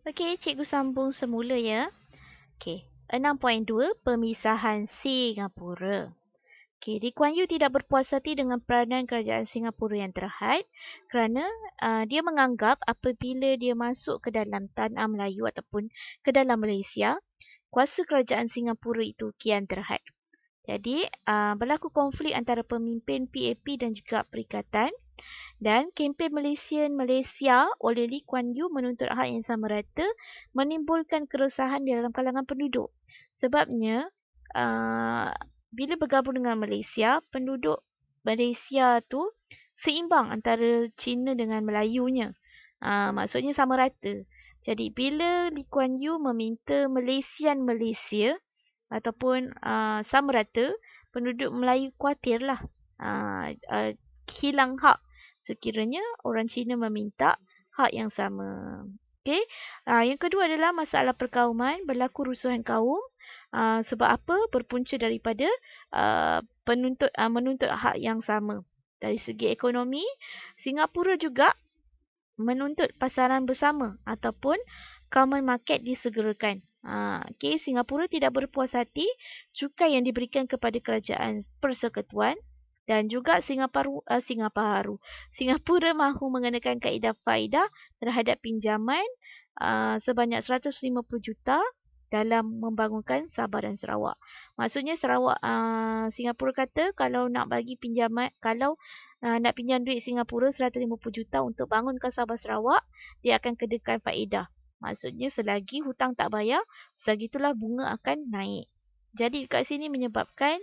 Okey, cikgu sambung semula ya. Okey, 6.2 Pemisahan Singapura. Okey, Lee Kuan Yew tidak berpuas hati dengan peranan kerajaan Singapura yang terhad kerana dia menganggap apabila dia masuk ke dalam tanah Melayu ataupun ke dalam Malaysia, kuasa kerajaan Singapura itu kian terhad. Jadi, berlaku konflik antara pemimpin PAP dan juga Perikatan dan kempen Malaysia oleh Lee Kuan Yew menuntut hak yang sama rata menimbulkan keresahan di dalam kalangan penduduk. Sebabnya, bila bergabung dengan Malaysia, penduduk Malaysia tu seimbang antara Cina dengan Melayunya. Maksudnya sama rata. Jadi, bila Lee Kuan Yew meminta Malaysia ataupun sama rata, penduduk Melayu khawatirlah hilang hak sekiranya orang Cina meminta hak yang sama. Okey. Yang kedua adalah masalah perkauman, berlaku rusuhan kaum. Sebab apa? Berpunca daripada menuntut hak yang sama. Dari segi ekonomi, Singapura juga menuntut pasaran bersama ataupun common market disegerakan. Okey, Singapura tidak berpuas hati cukai yang diberikan kepada kerajaan persekutuan dan juga Singapura mahu mengenakan kaedah faedah terhadap pinjaman sebanyak 150 juta dalam membangunkan Sabah dan Sarawak. Maksudnya Singapura kata kalau nak bagi pinjaman, kalau nak pinjam duit Singapura 150 juta untuk bangunkan Sabah Sarawak, dia akan kenakan faedah. Maksudnya selagi hutang tak bayar, selagi itulah bunga akan naik. Jadi kat sini menyebabkan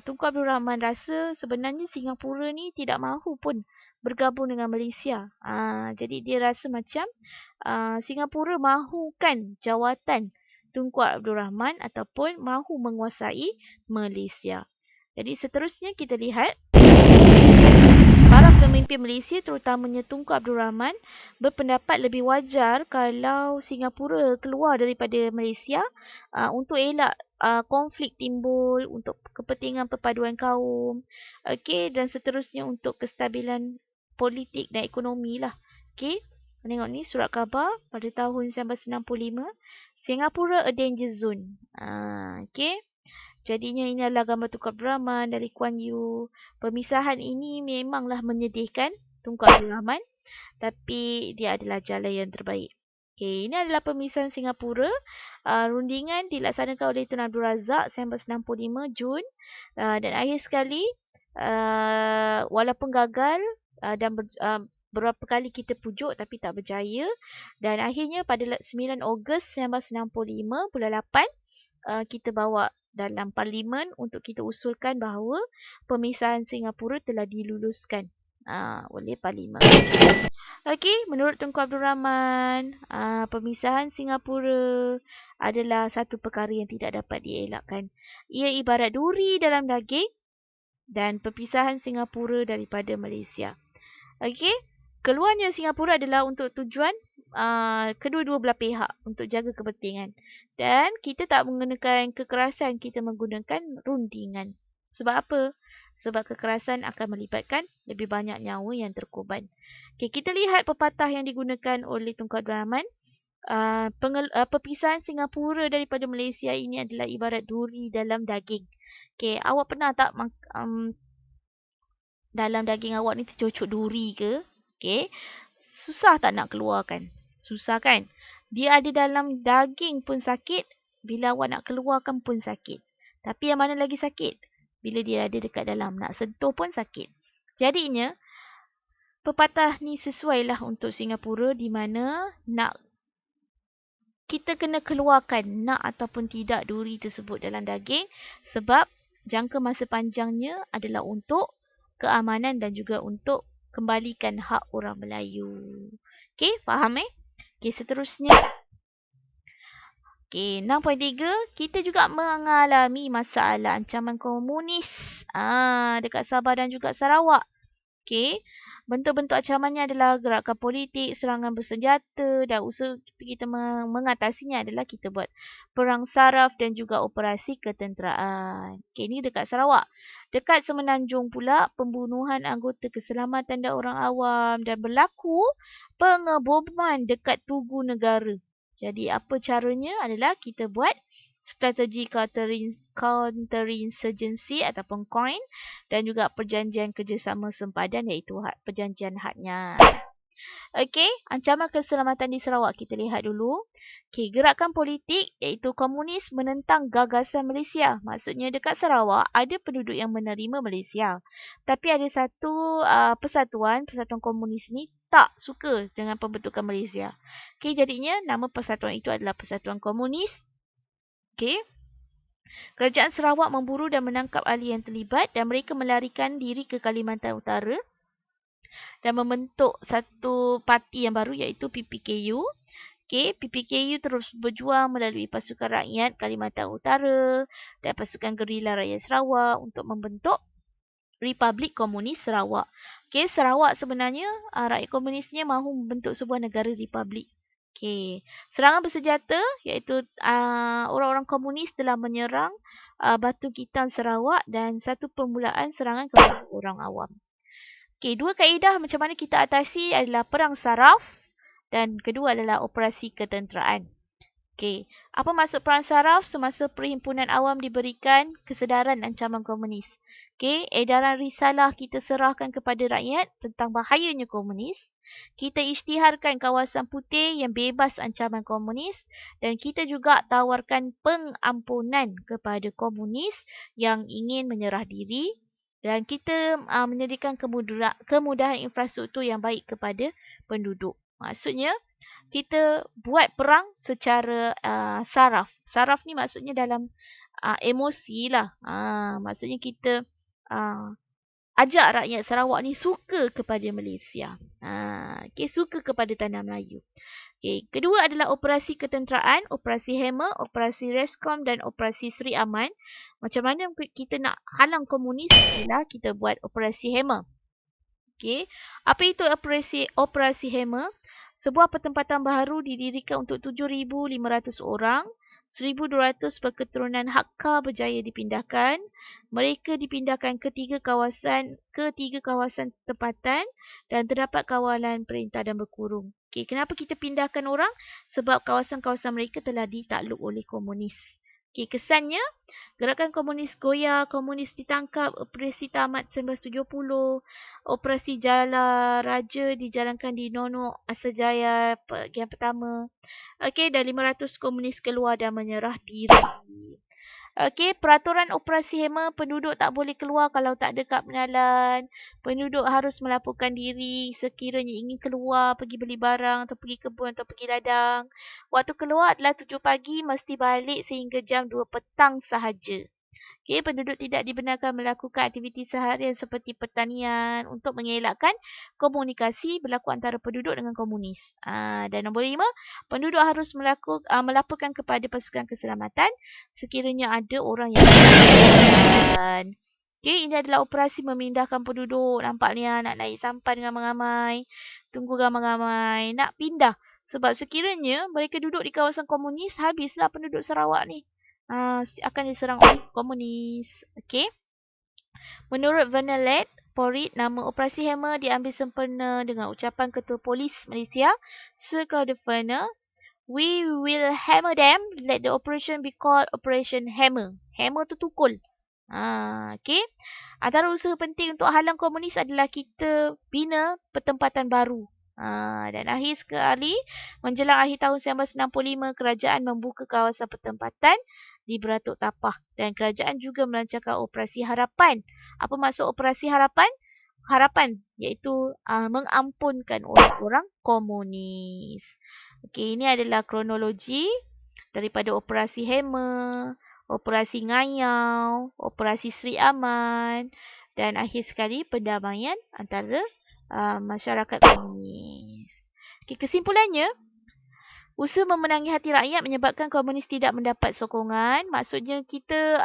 Tunku Abdul Rahman rasa sebenarnya Singapura ni tidak mahu pun bergabung dengan Malaysia. Jadi dia rasa macam Singapura mahukan jawatan Tunku Abdul Rahman ataupun mahu menguasai Malaysia. Jadi seterusnya kita lihat para pemimpin Malaysia terutamanya Tunku Abdul Rahman berpendapat lebih wajar kalau Singapura keluar daripada Malaysia untuk elak konflik timbul, untuk kepentingan perpaduan kaum, okey, dan seterusnya untuk kestabilan politik dan ekonomi lah. Okey, tengok ni surat khabar pada tahun 1965, Singapura a danger zone. Okey. Jadinya ini adalah gambar Tunku Abdul Rahman dari Kuan Yew. Pemisahan ini memanglah menyedihkan Tunku Abdul Rahman, tapi dia adalah jalan yang terbaik. Okey, ini adalah pemisahan Singapura. Rundingan dilaksanakan oleh Tun Abdul Razak 1965 Jun. Dan akhir sekali, walaupun gagal dan beberapa kali kita pujuk tapi tak berjaya. Dan akhirnya pada 9 Ogos 1965 bulan 8, kita bawa dalam parlimen untuk kita usulkan bahawa pemisahan Singapura telah diluluskan oleh parlimen. Okey, menurut Tunku Abdul Rahman, pemisahan Singapura adalah satu perkara yang tidak dapat dielakkan. Ia ibarat duri dalam daging dan perpisahan Singapura daripada Malaysia. Okey, keluarnya Singapura adalah untuk tujuan kedua-dua belah pihak untuk jaga kepentingan. Dan kita tak menggunakan kekerasan, kita menggunakan rundingan. Sebab apa? Sebab kekerasan akan melibatkan lebih banyak nyawa yang terkorban. Okay, kita lihat pepatah yang digunakan oleh Tunku Abdul Rahman. Perpisahan Singapura daripada Malaysia ini adalah ibarat duri dalam daging. Okay, awak pernah tak dalam daging awak ni tercocok duri ke? Okay, susah tak nak keluarkan? Susah kan? Dia ada dalam daging pun sakit. Bila awak nak keluarkan pun sakit. Tapi yang mana lagi sakit? Bila dia ada dekat dalam. Nak sentuh pun sakit. Jadinya, pepatah ni sesuai lah untuk Singapura di mana nak kita kena keluarkan nak ataupun tidak duri tersebut dalam daging. Sebab jangka masa panjangnya adalah untuk keamanan dan juga untuk kembalikan hak orang Melayu. Okey, faham Okey, seterusnya. Okey, 6.3. Kita juga mengalami masalah ancaman komunis dekat Sabah dan juga Sarawak. Okey, bentuk-bentuk ancamannya adalah gerakan politik, serangan bersenjata dan usaha kita mengatasinya adalah kita buat perang saraf dan juga operasi ketenteraan. Okey, ini dekat Sarawak. Dekat Semenanjung pula, pembunuhan anggota keselamatan dan orang awam dan berlaku pengeboman dekat Tugu Negara. Jadi apa caranya adalah kita buat strategi counterinsurgency ataupun COIN dan juga perjanjian kerjasama sempadan iaitu perjanjian hadnya. Okey, ancaman keselamatan di Sarawak kita lihat dulu. Okey, gerakan politik iaitu komunis menentang gagasan Malaysia. Maksudnya dekat Sarawak ada penduduk yang menerima Malaysia. Tapi ada satu persatuan komunis ni tak suka dengan pembentukan Malaysia. Okey, jadinya nama persatuan itu adalah Persatuan Komunis. Okey. Kerajaan Sarawak memburu dan menangkap ahli yang terlibat dan mereka melarikan diri ke Kalimantan Utara dan membentuk satu parti yang baru iaitu PPKU. Okey, PPKU terus berjuang melalui Pasukan Rakyat Kalimantan Utara dan Pasukan Gerila Rakyat Sarawak untuk membentuk Republik Komunis Sarawak. Okey, Sarawak sebenarnya rakyat komunisnya mahu membentuk sebuah negara republik. Okey, serangan bersenjata iaitu orang-orang komunis telah menyerang Batu Gitan Sarawak dan satu permulaan serangan kepada orang awam. Okey, dua kaedah macam mana kita atasi adalah perang saraf dan kedua adalah operasi ketenteraan. Okey, apa maksud perang saraf? Semasa perhimpunan awam diberikan kesedaran ancaman komunis. Okey, edaran risalah kita serahkan kepada rakyat tentang bahayanya komunis. Kita isytiharkan kawasan putih yang bebas ancaman komunis dan kita juga tawarkan pengampunan kepada komunis yang ingin menyerah diri dan kita menyediakan kemudahan infrastruktur yang baik kepada penduduk. Maksudnya kita buat perang secara saraf. Saraf ni maksudnya dalam emosi lah. Maksudnya kita ajak rakyat Sarawak ni suka kepada Malaysia. Okay, suka kepada tanah Melayu. Okay, kedua adalah operasi ketenteraan, operasi Hammer, operasi Rescom dan operasi Sri Aman. Macam mana kita nak halang komunis adalah kita buat operasi Hammer. Okay, apa itu operasi Hammer? Sebuah pertempatan baru didirikan untuk 7,500 orang. 1,200 berketurunan Hakka berjaya dipindahkan. Mereka dipindahkan ke tiga kawasan tempatan dan terdapat kawalan perintah dan berkurung. Okey, kenapa kita pindahkan orang? Sebab kawasan-kawasan mereka telah ditakluk oleh komunis. Okey, kesannya gerakan komunis goyah, komunis ditangkap, operasi tamat 1970, operasi Jala Raja dijalankan di Nonok Asajaya bahagian pertama. Okey, dan 500 komunis keluar dan menyerah diri. Okey, peraturan operasi Hammer, penduduk tak boleh keluar kalau tak ada kad pengenalan. Penduduk harus melaporkan diri sekiranya ingin keluar, pergi beli barang atau pergi kebun atau pergi ladang. Waktu keluar adalah 7 pagi, mesti balik sehingga jam 2 petang sahaja. Okey, penduduk tidak dibenarkan melakukan aktiviti seharian seperti pertanian untuk mengelakkan komunikasi berlaku antara penduduk dengan komunis. Dan nombor 5, penduduk harus melaporkan kepada pasukan keselamatan sekiranya ada orang yang berkaitan. Okey, ini adalah operasi memindahkan penduduk. Nampak ni nak naik sampan ramai-ramai, tunggu ramai-ramai, nak pindah. Sebab sekiranya mereka duduk di kawasan komunis, habislah penduduk Sarawak ni. Akan diserang oleh komunis. Okey. Menurut Vernelet Porit, nama operasi Hammer diambil sempurna dengan ucapan Ketua Polis Malaysia, Sir Claude Verner. We will hammer them. Let the operation be called Operation Hammer. Hammer tu tukul. Okey. Antara usaha penting untuk halang komunis adalah kita bina pertempatan baru. Dan akhir sekali, menjelang akhir tahun 1965, kerajaan membuka kawasan pertempatan di Beratuk Tapah dan kerajaan juga melancarkan operasi harapan. Apa maksud operasi harapan? Harapan iaitu mengampunkan orang-orang komunis. Okey, ini adalah kronologi daripada operasi Hammer, operasi Ngayau, operasi Sri Aman dan akhir sekali pendamaian antara masyarakat komunis. Okay, kesimpulannya, usaha memenangi hati rakyat menyebabkan komunis tidak mendapat sokongan. Maksudnya kita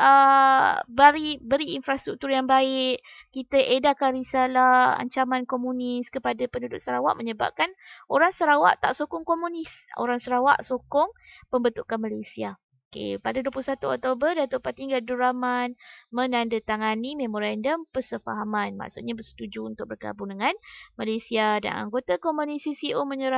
beri infrastruktur yang baik, kita edarkan risalah ancaman komunis kepada penduduk Sarawak menyebabkan orang Sarawak tak sokong komunis. Orang Sarawak sokong pembentukan Malaysia. Okay, pada 21 Oktober, Datuk Patinggi Abdul Rahman menandatangani memorandum persefahaman. Maksudnya bersetuju untuk bergabung dengan Malaysia dan anggota komunis CCO menyerah